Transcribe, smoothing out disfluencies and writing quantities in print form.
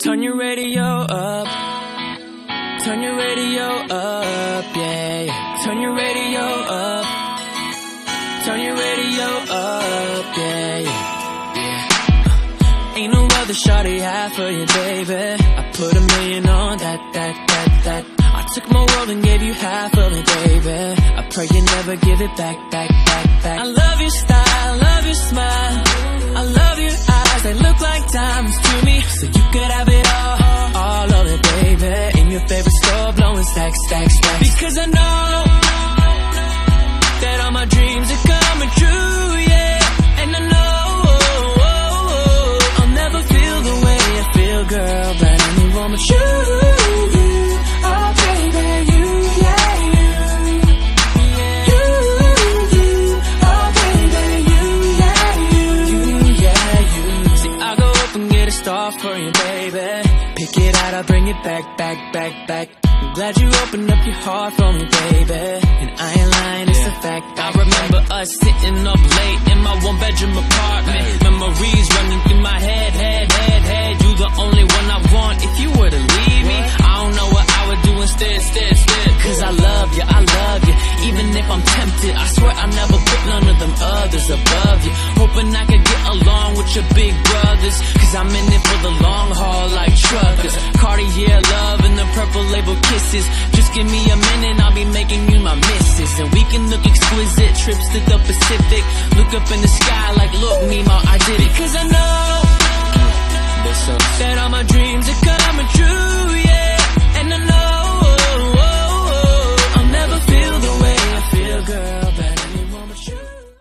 Turn your radio up. Turn your radio up, yeah. Turn your radio up. Turn your radio up, yeah. Ain't no other shawty I for you, baby. I put $1 million on that. I took my world and gave you half of it, baby. I pray you never give it back. I love your style, love your smile. I love your eyes, they look like diamonds to me. So you could have it all of it, baby. In your favorite store, blowing stacks. Because I know that all my dreams are coming true, yeah. And I know I'll never feel the way I feel, girl, but anyone but you. Oh, baby, you, yeah, you. Oh, baby, you, yeah, you. See, I'll go up and get a star for you, baby. Pick it out, I'll bring it back. I'm glad you opened up your heart for me, baby. And I ain't lying, it's a fact. I remember us sitting up late in my one-bedroom apartment. Memories running through my head. You the only one I want. If you were to leave me, I don't know what I would do instead. Cause I love you. Even if I'm tempted, I swear I never put none of them others above you. Hoping I could get along with your big brothers. Cause I'm in it for the long haul like truckers. Cartier love and the purple label kisses. Just give me a minute, I'll be making you my missus. And we can look exquisite, trips to the Pacific. Look up in the sky like, look, Nemo, I did it. Cause I know that all my dreams are coming true.